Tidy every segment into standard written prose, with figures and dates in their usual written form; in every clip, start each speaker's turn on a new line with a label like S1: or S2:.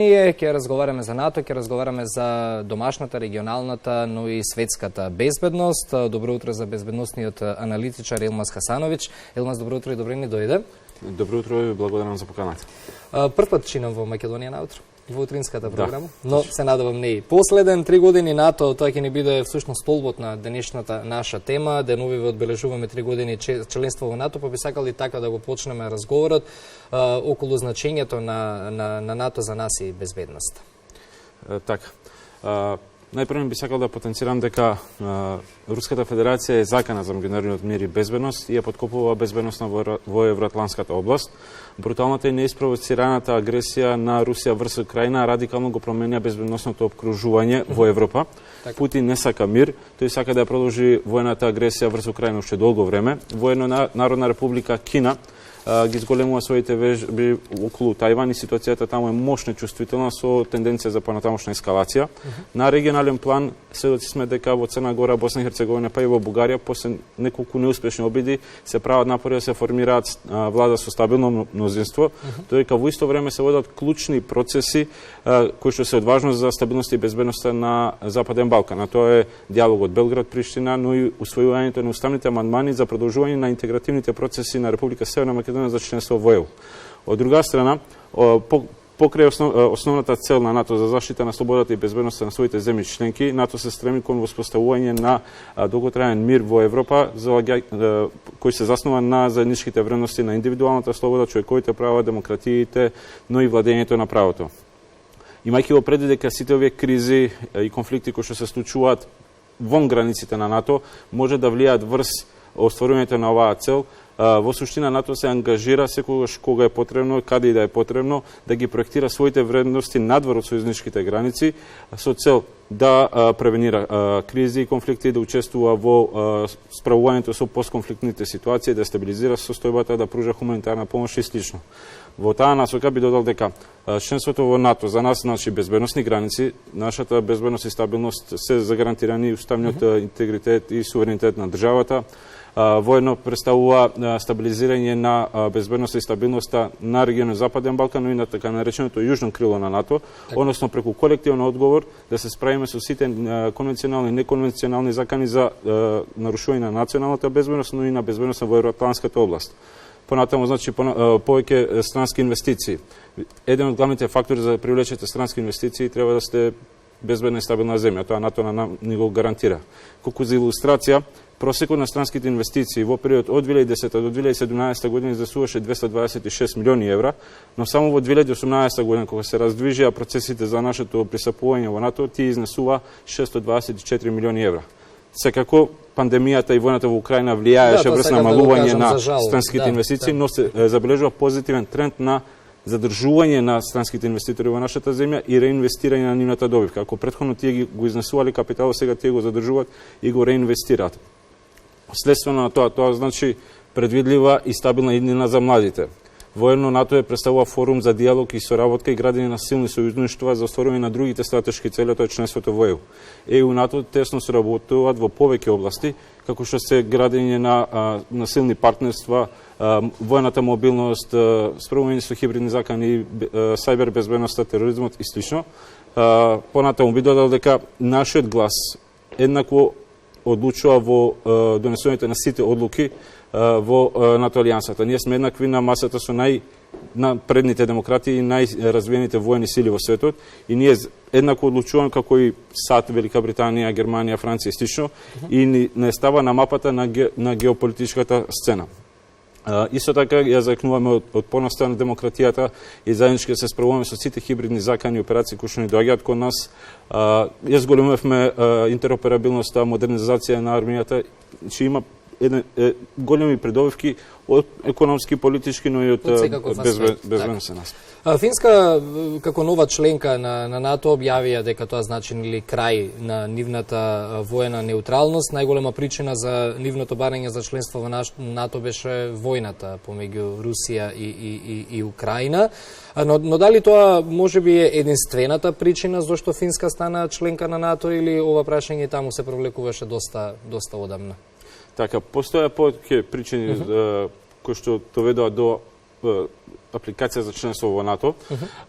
S1: Ние ќе разговараме за НАТО, ќе разговараме за домашната, регионалната, но и светската безбедност. Добро утро за безбедносниот аналитичар Елмаз Хасановиќ. Елмаз, добро утро и добре ни дојде.
S2: Добро утро и благодарам за поканата.
S1: Прв пат чинам во Македонија наутро, во утринската програма, но се надевам не и последен. 3 години НАТО, тоа ќе ни биде всушност столбот на денешната наша тема. Деновиве одбележуваме 3 години членство во НАТО, па би сакали така да го почнеме разговорот околу значењето на НАТО за нас и безбедност.
S2: Така. Најпрво би сакал да потенцирам дека Руската Федерација е закана за меѓународниот мир и безбедност и ја подкопува безбедноста во Евроатланската област. Бруталната и неиспровоцираната агресија на Русија врз Украина радикално го променя безбедносното обкружување во Европа. Путин не сака мир, тој сака да ја продолжи воената агресија врз Украина уште долго време. Военно-народна република Кина ги зголемува своите вежби околу Тајван и ситуацијата таму е мощно чувствителна со тенденција за понатамошна ескалација. На регионален план сведоци сме дека во Црна Гора, Босна и Херцеговина, па и во Бугарија после неколку неуспешни обиди се прават напори да се формираат влада со стабилно мнозинство, додека во исто време се водат клучни процеси кои што се од важност за стабилноста и безбедноста на Западен Балкан. А тоа е диалогот Белград-Приштина, но и усвојувањето на уставните амандмани за продолжување на интегративните процеси на Република Северна Македонија за членство во ЕУ. Од друга страна, покрај основната цел на НАТО за заштита на слободата и безбедноста на своите земји членки, НАТО се стреми кон воспоставување на долготраен мир во Европа, кој се заснова на заедничките вредности на индивидуалната слобода, човековите права, демократиите, но и владењето на правото. Имајќи во предвид дека сите овие кризи и конфликти кои што се случуваат вон границите на НАТО може да влијаат врз остварувањето на оваа цел, во суштина НАТО се ангажира секогаш кога е потребно, каде и да е потребно, да ги проектира своите вредности надвор од сојузничките граници со цел да превенира кризи и конфликти, да учествува во справувањето со постконфликтните ситуации, да стабилизира состојбата, да пружа хуманитарна помош и слично. Во таа насока би додал дека членството во НАТО за нас значи безбедносни граници, нашата безбедност и стабилност се загарантирани уставниот интегритет и суверенитет на државата. Воедно представува стабилизирање на безбедноста и стабилноста на регионот Западен Балкан, но и на така нареченото јужно крило на НАТО, односно преку колективен одговор да се справиме со сите конвенционални и неконвенционални закани за нарушување на националната безбедност, но и на безбедност во Евроатланската област. Понатаму, значи, повеќе странски инвестиции. Еден од главните фактори за да привлечете странски инвестиции треба да сте безбедна и стабилна земја. Тоа НАТО ни го гарантира. Колку за илустрација, просекот на странските инвестиции во период од 2010 до 2017 година изнесуваше 226 милиони евра, но само во 2018 година, кога се раздвижија процесите за нашето присапување во НАТО, тие изнесува 624 милиони евра. Секако, пандемијата и војната во Украина влијаеше врз намалување на странските инвестиции, но се забележува позитивен тренд на задржување на странските инвеститори во нашата земја и реинвестирање на нивната добивка. Ако претходно тие го изнесувале капиталот, сега тие го задржуваат и го реинвестираат. Следствено на тоа значи предвидлива и стабилна иднина за младите. Воено НАТО е представува форум за диалог и соработка и градење на силни сојузништва за остварување на другите стратешки цели, тоа е членството во ЕУ. ЕУ и НАТО тесно соработуваат во повеќе области, како што се градење на силни партнерства, воената мобилност, справување со хибридни закани, сајбер безбедноста, тероризмот и слично. Понатаму би додал дека нашиот глас еднакво одлучува во донесувањето на сите одлуки во НАТО алијансата. Ние сме еднакви на масата со најпредните демократии и најразвиените воени сили во светот и ние еднакво одлучуваме како и САД, Велика Британија, Германија, Франција и слично и не става на мапата на геополитичката сцена. Исто така ја зајакнуваме од поноста на демократијата и заеднички се справуваме со сите хибридни закани и операции кои што ни доаѓаат кон нас. Ја зголемувавме интероперабилноста, модернизација на армијата, че има големи придобивки од економски, политички, но и од безбедносен аспект.
S1: Финска, како нова членка на НАТО, објавија дека тоа значи крај на нивната воена неутралност. Најголема причина за нивното барање за членство во НАТО беше војната помеѓу Русија и Украина. Но дали тоа може би е единствената причина зашто Финска стана членка на НАТО или ова прашање таму се провлекуваше доста одамна?
S2: Така, постоја повеќе причини кои што доведоа до апликација за членство во НАТО.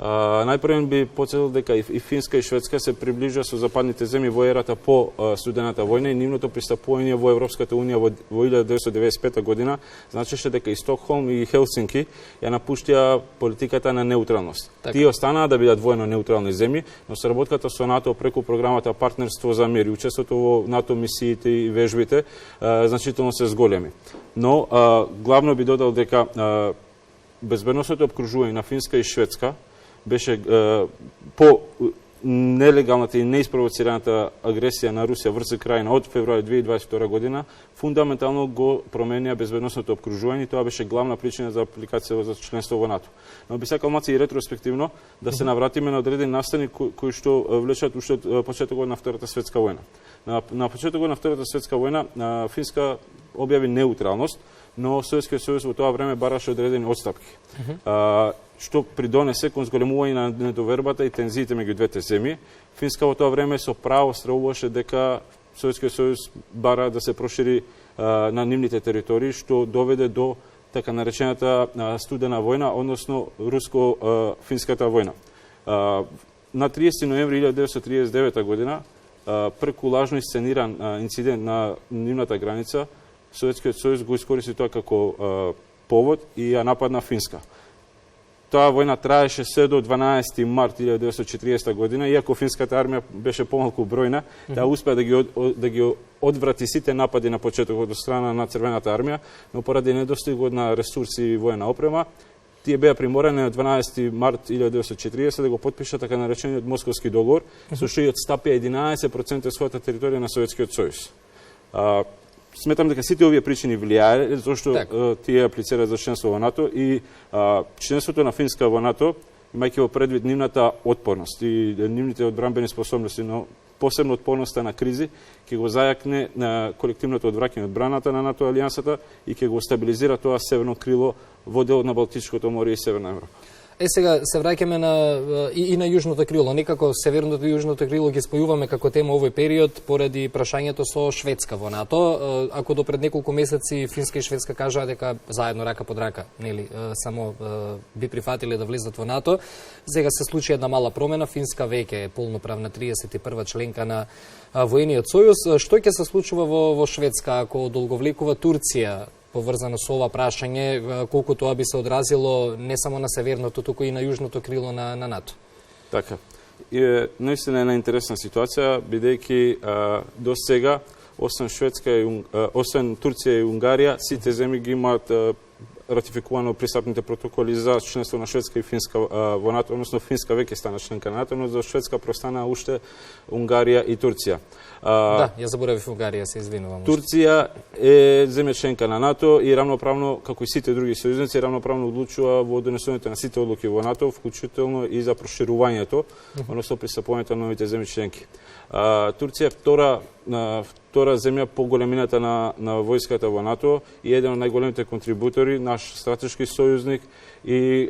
S2: Најпрвен би подсетил дека и Финска и Шведска се приближа со западните земји во ерата по студената војна и нивното пристапување во Европската унија во 1995 година значеше дека и Стокхолм и Хелсинки ја напуштија политиката на неутралност. Тие останаа да бидат војно неутрални земји, но соработката со НАТО преку програмата Партнерство за мир и учеството во НАТО мисиите и вежбите значително се зголеми. Но главно би додал дека безбедносното обкружување на Финска и Шведска беше по нелегалната и неиспровоцираната агресија на Русија врз Украина од февруари 2022 година фундаментално го променија безбедносното обкружување и тоа беше главна причина за апликација за членство во НАТО. Но би сакал малку и ретроспективно да се навратиме на одредени настани кои што влечат уште од почетокот на Втората светска војна. На почетокот на Втората светска војна Финска објави неутралност, но Советскиот сојуз во тоа време бараше одредени отстапки, што придонесе кон зголемување на недовербата и тензиите меѓу двете земји. Финска во тоа време со право стравуваше дека Советскиот сојуз бара да се прошири на нивните територии, што доведе до така наречената студена војна, односно руско-финската војна. На 30 ноември 1939 година, преку лажно исцениран инцидент на нивната граница, Советскиот сојуз го искористи тоа како повод и ја нападна Финска. Таа војна траеше се до 12 март 1940 година, иако финската армија беше помалку бројна, таа успеа да ги одврати сите напади на почетокот од страна на Црвената армија, но поради недостигот на ресурси и воена опрема, тие беа приморани на 12 март 1940 да го потпишат така наречениот Московски договор, со што ја отстапија 11% од својата територија на Советскиот сојуз. Сметам дека сите овие причини влијаеле зашто тие аплицираат за членство во НАТО и членството на Финска во НАТО, имајќи во предвид нивната отпорност и нивните одбранбени способности, но посебно отпорноста на кризи, ќе го зајакне на колективното одвраќање одбраната на НАТО алијансата и ќе го стабилизира тоа северно крило во делот на Балтичкото море и Северна Европа.
S1: Сега се враќаме и на јужното крило. Некако северното и јужното крило ги спојуваме како тема овој период поради прашањето со Шведска во НАТО. Ако до пред неколку месеци Финска и Шведска кажаа дека заедно рака под рака, нели, само би прифатиле да влезат во НАТО, сега се случи една мала промена. Финска веќе е полноправна 31 членка на воениот сојуз. Што ќе се случува во Шведска ако долговлекува Турција поврзано со ова прашање, колку тоа би се одразило не само на северното, туку и на јужното крило на НАТО?
S2: Така. И наистина една интересна ситуација, бидејќи до сега, освен Турција и Унгарија, сите земји ги имаат ратификувано пристапните протоколи за членство на Шведска и Финска во НАТО, односно Финска веќе стана членка на НАТО, но за Шведска простана уште Унгарија и Турција.
S1: Да, ја заборавив Унгарија, се извинувам.
S2: Турција е земја членка на НАТО и рамноправно, како и сите други сојузници, рамноправно одлучува во донесувањето на сите одлуки во НАТО, вклучително и за проширувањето, односно пристапувањето на новите земји членки. Турција е втора земја по големината на војската во НАТО и еден од најголемите контрибутори, наш стратешки сојузник и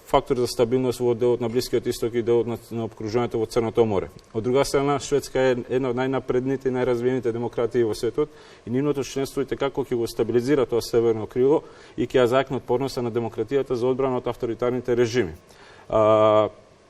S2: фактор за стабилност во делот на Блискиот Исток и делот на обкружувањето во Црното море. Од друга страна, Шведска е една од најнапредните и најразвиените демократии во светот и нивното членство како ќе го стабилизира тоа северно крило и ќе ја зајакне отпорноста на демократијата за одбрана од авторитарните режими.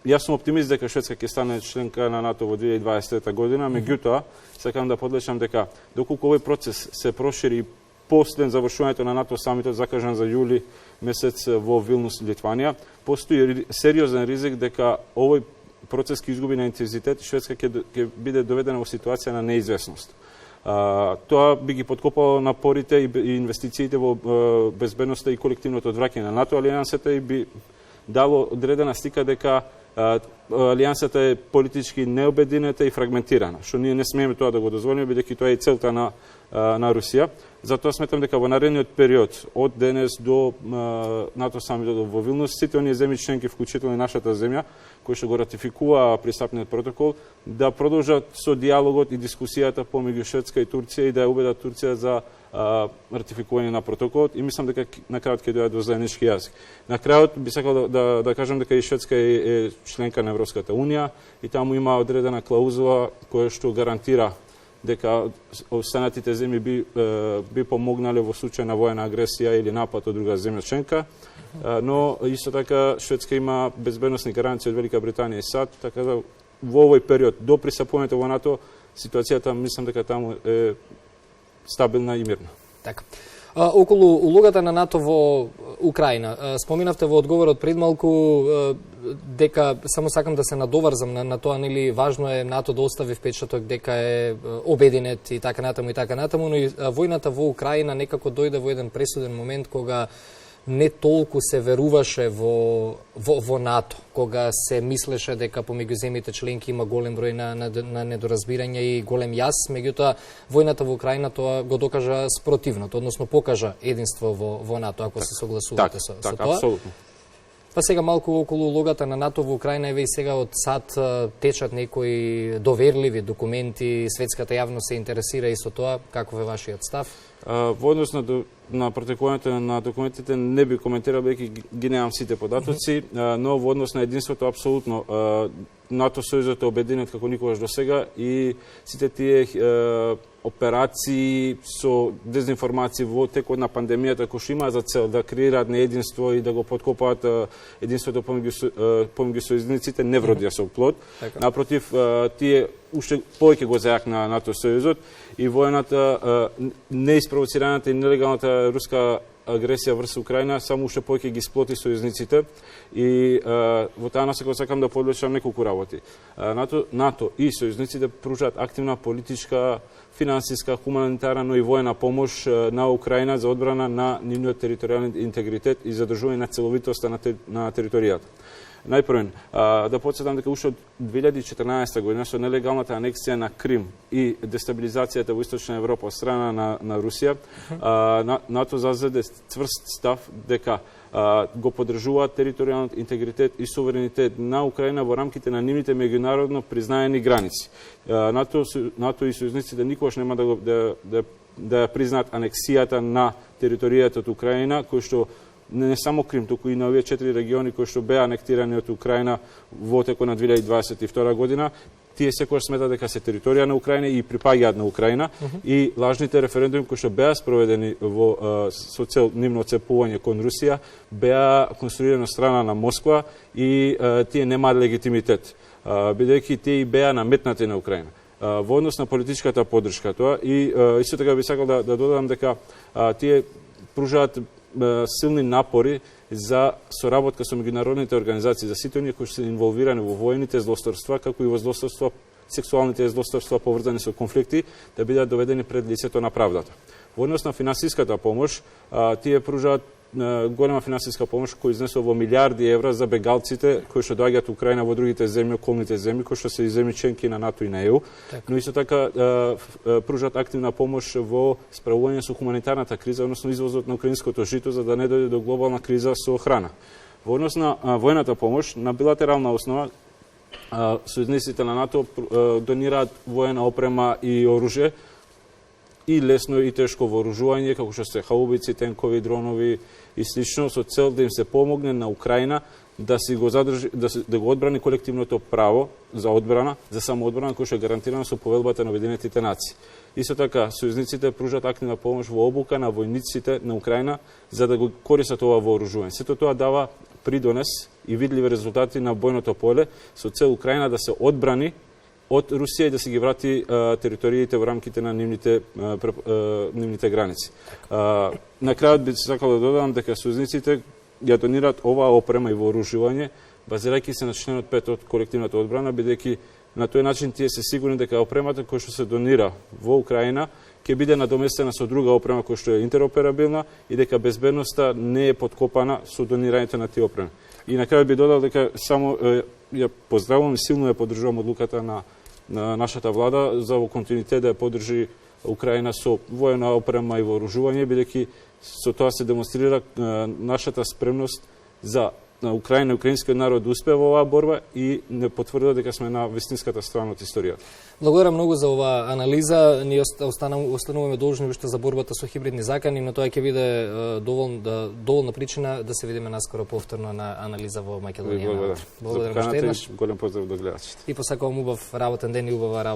S2: Јас сум оптимист дека Шведска ќе стане членка на НАТО во 2023 година, меѓутоа, сакам да подлечам дека доколку овој процес се прошири после завршувањето на НАТО самитот закажан за јули месец во Вилнус, Литванија, постои сериозен ризик дека овој процес ќе изгуби на интензитет и Шведска ќе биде доведена во ситуација на неизвестност. Тоа би ги подкопало напорите и инвестициите во безбедноста и колективното одвраќање на НАТО алијансата и би дало одредена стика дека алијансата е политички необединета и фрагментирана, што ние не смееме тоа да го дозволиме, бидејќи тоа е целта на Русија. Затоа сметам дека во наредниот период, од денес до НАТО самитот во Вилнус, сите оние земји членки, вклучително и нашата земја, кои што го ратификува пристапниот протокол, да продолжат со диалогот и дискусијата помеѓу Шведска и Турција и да ја убедат Турција за ратификување на протоколот и мислам дека на крајот ќе дојде до заеднички јазик. На крајот би сакал да кажам дека и Шведска е членка на Европската унија и таму има одредена клаузула која што гарантира дека останатите земји би помогнале во случај на воена агресија или напад од друга земја членка, но исто така Шведска има безбедносни гаранции од Велика Британија и САД, така да во овој период до пристапувањето во НАТО ситуацијата мислам дека таму е стабилна и мирна.
S1: Така. Околу улогата на НАТО во Украина, споминавте во одговорот пред малку дека, само сакам да се надоврзам на тоа, нели важно е НАТО да остави впечаток дека е обединет и така натаму, но и војната во Украина некако дојде во еден пресуден момент кога не толку се веруваше во НАТО, кога се мислеше дека помеѓу земјите членки има голем број на недоразбирање и голем јас, меѓутоа војната во Украина тоа го докажа спротивното, односно покажа единство во НАТО, ако се согласувате со тоа.
S2: Така, апсолутно.
S1: Па сега малку околу улогата на НАТО во Украина, еве и сега од САД течат некои доверливи документи, светската јавност се интересира и со тоа, каков е вашиот став?
S2: Во однос на протекувањето на документите не би коментирал, бидејќи ги немам сите податоци, но во однос на единството апсолутно НАТО сојузот е обединет како никогаш до сега и сите тие операции со дезинформации во текот на пандемијата кои што имаат за цел да креираат неединство и да го подкопаат единството помеѓу сојузниците, не вродија со плод. Напротив, тие уште повеќе го зајакна НАТО сојузот и војната, неиспровоцираната и нелегалната руска агресија врз Украина само уште повеќе ги сплоти сојузниците и во таа насока сакам да подлечам неколку работи. НАТО и сојузниците пружаат активна политичка, финансиска, хуманитарна, но и воена помош на Украина за одбрана на нивниот територијален интегритет и задржување на целовитоста на територијата. Најпрвен, да подсетам дека уште од 2014 година со нелегалната анексија на Крим и дестабилизацијата во Источна Европа од страна на Русија, НАТО зазеде цврст став дека го поддржуваат територијалниот интегритет и суверенитет на Украина во рамките на нивните меѓународно признаени граници. НАТО и сојузниците никогаш нема да признаат анексијата на територијата од Украина, кој што не само Крим, туку и на овие 4 региони кои што беа анектирани од Украина во текот на 2022 година, тие секогаш сметат дека се територија на Украина и припаѓаат на Украина и лажните референдуми кои што беа спроведени со цел нивно отцепување кон Русија беа конструирани од страна на Москва и тие немаат легитимитет, бидејќи тие беа наметнати на Украина. Во однос на политичката поддршка тоа и исто така би сакал да додадам дека тие пружаат силни напори за соработка со меѓународните организации, за сите оние кои се инволвирани во војните злосторства, како и во злосторства, сексуалните злосторства поврзани со конфликти, да бидат доведени пред лицето на правдата. Во однос на финансиската помош, тие пружаат голема финансиска помош која изнесува во милиарди евра за бегалците кои што доаѓаат во Украина во другите земји, околните земји, кои што се и земји членки на НАТО и на ЕУ, но исто така пружаат активна помош во справување со хуманитарната криза, односно извозот на украинското жито, за да не дојде до глобална криза со храна. Во однос на војната помош, на билатерална основа, сојузниците на НАТО донираат воена опрема и оружје, и лесно и тешко вооружување, како што се хаубици, тенкови, дронови и слично, со цел да им се помогне на Украина да си го задржи, да го одбрани колективното право за одбрана, за самоодбрана, кој што е гарантирано со повелбата на Обединетите нации. Исто така, сојузниците пружат активна помош во обука на војниците на Украина за да го користат ова вооружување. Сето тоа дава придонес и видливи резултати на бојното поле со цел Украина да се одбрани од Русија и да се ги врати териториите во рамките на нивните граници. На крајот би сакал да додадам дека сојузниците ја донираат оваа опрема и вооружување базирајќи се на членот 5 од колективната одбрана, бидејќи на тој начин тие се сигурни дека опремата која што се донира во Украина ќе биде надоместена со друга опрема која што е интероперабилна и дека безбедноста не е подкопана со донирањето на тие опреми. И на крај би додал дека само ја поздравувам и силно ја поддржувам одлуката на нашата влада за во континуитет да ја поддржи Украина со воена опрема и вооружување, бидејќи со тоа се демонстрира нашата спремност за Украина и украинскиот народ да успее во оваа борба и не потврдува дека сме на вистинската страна од историјата.
S1: Благодарам многу за оваа анализа. Ние остануваме должни уште за борбата со хибридни закани, но тоа ќе биде доволна причина да се видиме наскоро повторно на анализа во Македонија.
S2: Благодарам уште еднаш. Голем поздрав до гледачите.
S1: И посакувам убав работен ден и убава работа.